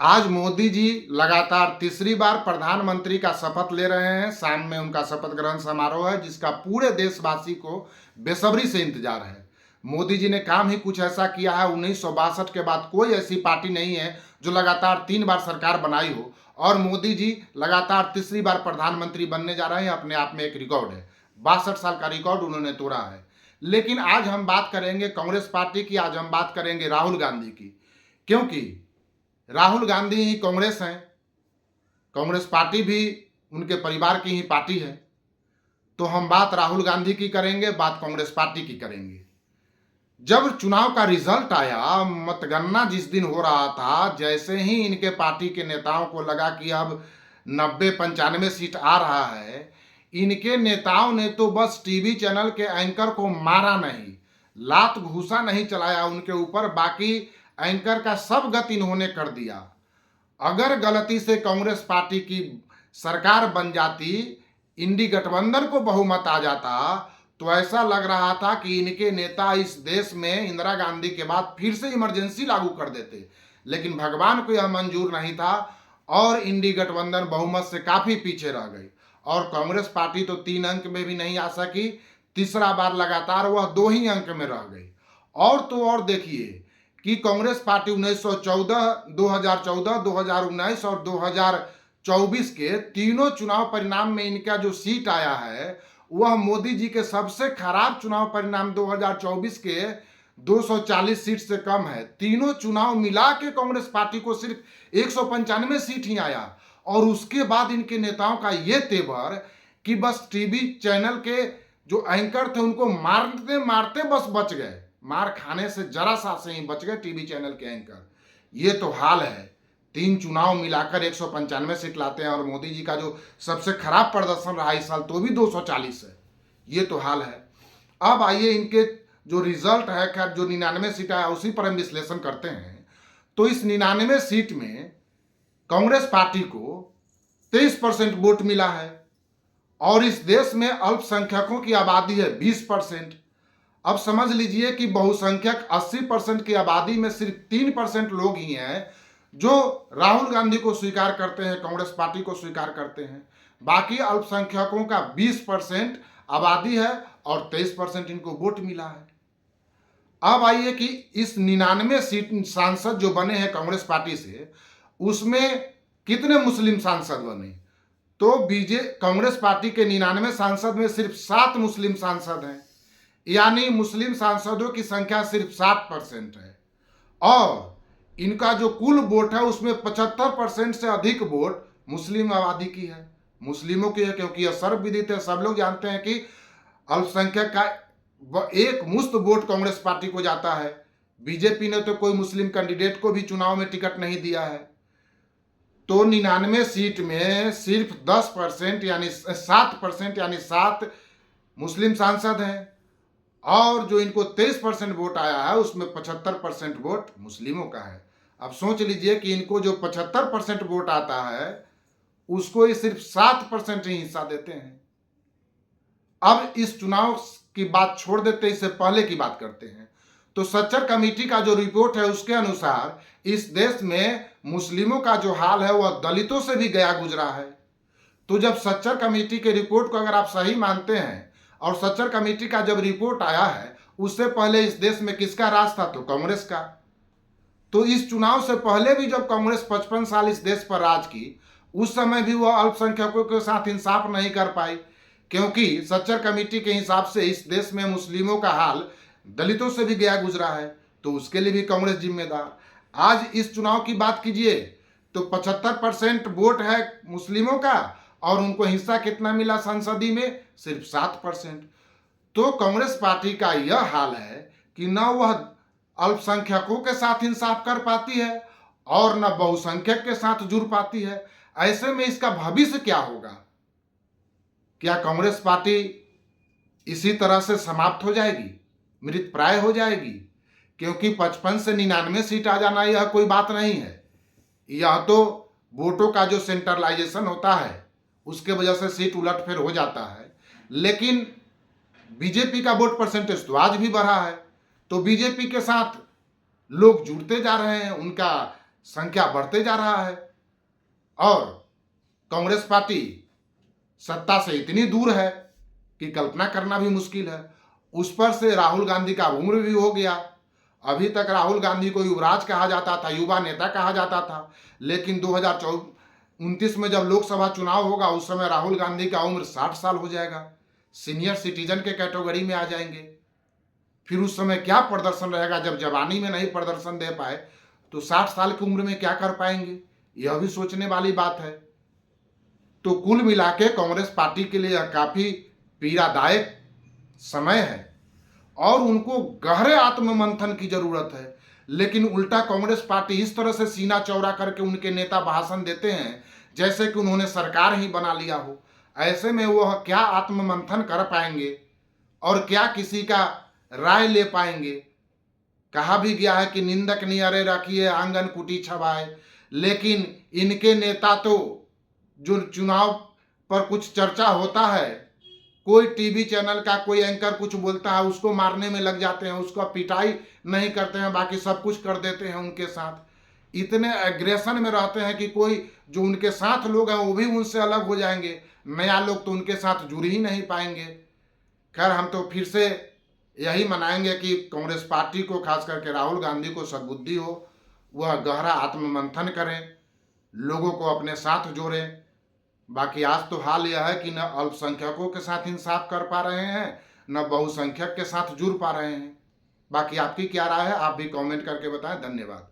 आज मोदी जी लगातार तीसरी बार प्रधानमंत्री का शपथ ले रहे हैं। शाम में उनका शपथ ग्रहण समारोह है, जिसका पूरे देशवासी को बेसब्री से इंतजार है। मोदी जी ने काम ही कुछ ऐसा किया है, 1962 के बाद कोई ऐसी पार्टी नहीं है जो लगातार 3 बार सरकार बनाई हो, और मोदी जी लगातार तीसरी बार प्रधानमंत्री बनने जा रहे हैं। अपने आप में एक रिकॉर्ड है, 62 साल का रिकॉर्ड उन्होंने तोड़ा है। लेकिन आज हम बात करेंगे कांग्रेस पार्टी की, आज हम बात करेंगे राहुल गांधी की, क्योंकि राहुल गांधी ही कांग्रेस हैं। कांग्रेस पार्टी भी उनके परिवार की ही पार्टी है। तो हम बात राहुल गांधी की करेंगे, बात कांग्रेस पार्टी की करेंगे। जब चुनाव का रिजल्ट आया, मतगणना जिस दिन हो रहा था, जैसे ही इनके पार्टी के नेताओं को लगा कि अब 90-95 सीट आ रहा है, इनके नेताओं ने तो बस टीवी चैनल के एंकर को मारा नहीं, लात घूसा नहीं चलाया उनके ऊपर, बाकी एंकर का सब गत इन्होंने कर दिया। अगर गलती से कांग्रेस पार्टी की सरकार बन जाती, इंडी गठबंधन को बहुमत आ जाता, तो ऐसा लग रहा था कि इनके नेता इस देश में इंदिरा गांधी के बाद फिर से इमरजेंसी लागू कर देते। लेकिन भगवान को यह मंजूर नहीं था और इंडी गठबंधन बहुमत से काफी पीछे रह गई, और कांग्रेस पार्टी तो 3 अंक में भी नहीं आ सकी। तीसरा बार लगातार वह 2 ही अंक में रह गई। और तो और देखिए कि कांग्रेस पार्टी 1914, 2014, 2019 और 2024 के तीनों चुनाव परिणाम में इनका जो सीट आया है, वह मोदी जी के सबसे खराब चुनाव परिणाम 2024 के 240 सीट से कम है। तीनों चुनाव मिला के कांग्रेस पार्टी को सिर्फ 195 सीट ही आया, और उसके बाद इनके नेताओं का ये तेवर कि बस टीवी चैनल के जो एंकर थे उनको मारते मारते बस बच गए, मार खाने से जरा सा से ही बच गए टीवी चैनल के एंकर। ये तो हाल है। 3 चुनाव मिलाकर 195 सीट लाते हैं, और मोदी जी का जो सबसे खराब प्रदर्शन रहा इस साल तो भी 240 है। ये तो हाल है। अब आइए इनके जो रिजल्ट है, खैर जो 99 सीट आया उसी पर हम विश्लेषण करते हैं। तो इस 99 सीट में कांग्रेस पार्टी को 23% वोट मिला है, और इस देश में अल्पसंख्यकों की आबादी है 20%। अब समझ लीजिए कि बहुसंख्यक 80% की आबादी में सिर्फ 3% लोग ही हैं जो राहुल गांधी को स्वीकार करते हैं, कांग्रेस पार्टी को स्वीकार करते हैं। बाकी अल्पसंख्यकों का 20% आबादी है, और 23% इनको वोट मिला है। अब आइए कि इस 99 सीट सांसद जो बने हैं कांग्रेस पार्टी से, उसमें कितने मुस्लिम सांसद बने। तो कांग्रेस पार्टी के 99 सांसद में सिर्फ 7 मुस्लिम सांसद हैं, यानी मुस्लिम सांसदों की संख्या सिर्फ 7% है। और इनका जो कुल वोट है उसमें 75% से अधिक वोट मुस्लिम आबादी की है, मुस्लिमों की है, क्योंकि यह सर्वविदित है। सब लोग जानते हैं कि अल्पसंख्यक का एक मुश्त वोट कांग्रेस पार्टी को जाता है। बीजेपी ने तो कोई मुस्लिम कैंडिडेट को भी चुनाव में टिकट नहीं दिया है। तो 99 सीट में सिर्फ 10% यानी 7% यानी 7 मुस्लिम सांसद हैं, और जो इनको 23% वोट आया है उसमें 75% वोट मुस्लिमों का है। अब सोच लीजिए कि इनको जो 75% वोट आता है उसको ये सिर्फ 7% ही हिस्सा देते हैं। अब इस चुनाव की बात छोड़ देते, इससे पहले की बात करते हैं। तो सच्चर कमेटी का जो रिपोर्ट है उसके अनुसार इस देश में मुस्लिमों का जो हाल है वह दलितों से भी गया गुजरा है। तो जब सच्चर कमेटी के रिपोर्ट को अगर आप सही मानते हैं, और सच्चर कमेटी का जब रिपोर्ट आया है, उससे पहले इस देश में किसका राज था? तो कांग्रेस का। तो इस चुनाव से पहले भी जब कांग्रेस 55 साल इस देश पर राज की, उस समय भी वह अल्पसंख्यकों के साथ इंसाफ नहीं कर पाई, क्योंकि सच्चर कमेटी के हिसाब से इस देश में मुस्लिमों का हाल दलितों से भी गया गुजरा है, तो उसके लिए भी कांग्रेस जिम्मेदार। आज इस चुनाव की बात कीजिए तो 75% वोट है मुस्लिमों का, और उनको हिस्सा कितना मिला संसदीय में? सिर्फ 7%। तो कांग्रेस पार्टी का यह हाल है कि न वह अल्पसंख्यकों के साथ इंसाफ कर पाती है और न बहुसंख्यक के साथ जुड़ पाती है। ऐसे में इसका भविष्य क्या होगा? क्या कांग्रेस पार्टी इसी तरह से समाप्त हो जाएगी, मृत प्राय हो जाएगी? क्योंकि 55 से 99 सीट आ जाना यह कोई बात नहीं है। यह तो वोटों का जो सेंट्रलाइजेशन होता है उसके वजह से सीट उलटफेर हो जाता है। लेकिन बीजेपी का वोट परसेंटेज तो आज भी बढ़ा है, तो बीजेपी के साथ लोग जुड़ते जा रहे हैं, उनका संख्या बढ़ते जा रहा है और कांग्रेस पार्टी सत्ता से इतनी दूर है कि कल्पना करना भी मुश्किल है। उस पर से राहुल गांधी का उम्र भी हो गया। अभी तक राहुल गांधी को युवराज कहा जाता था, युवा नेता कहा जाता था, लेकिन 2029 में जब लोकसभा चुनाव होगा उस समय राहुल गांधी का उम्र 60 साल हो जाएगा, सीनियर सिटीजन के कैटेगरी में आ जाएंगे। फिर उस समय क्या प्रदर्शन रहेगा? जब जवानी में नहीं प्रदर्शन दे पाए तो 60 साल की उम्र में क्या कर पाएंगे? यह भी सोचने वाली बात है। तो कुल मिला के कांग्रेस पार्टी के लिए यह काफी पीड़ादायक समय है और उनको गहरे आत्ममंथन की जरूरत है। लेकिन उल्टा कांग्रेस पार्टी इस तरह से सीना चौड़ा करके उनके नेता भाषण देते हैं जैसे कि उन्होंने सरकार ही बना लिया हो। ऐसे में वह क्या आत्ममंथन कर पाएंगे और क्या किसी का राय ले पाएंगे? कहा भी गया है कि निंदक नियरे रखिए आंगन कुटी छवाए, लेकिन इनके नेता तो जो चुनाव पर कुछ चर्चा होता है, कोई टीवी चैनल का कोई एंकर कुछ बोलता है उसको मारने में लग जाते हैं, उसको पिटाई नहीं करते हैं, बाकी सब कुछ कर देते हैं उनके साथ। इतने एग्रेशन में रहते हैं कि कोई जो उनके साथ लोग हैं वो भी उनसे अलग हो जाएंगे, नया लोग तो उनके साथ जुड़ ही नहीं पाएंगे। खैर, हम तो फिर से यही मनाएंगे कि कांग्रेस पार्टी को, खास करके राहुल गांधी को सद्बुद्धि हो, वह गहरा आत्ममंथन करें, लोगों को अपने साथ जोड़ें। बाकी आज तो हाल यह है कि न अल्पसंख्यकों के साथ इंसाफ कर पा रहे हैं, न बहुसंख्यक के साथ जुड़ पा रहे हैं। बाकी आपकी क्या राय है? आप भी कमेंट करके बताएं। धन्यवाद।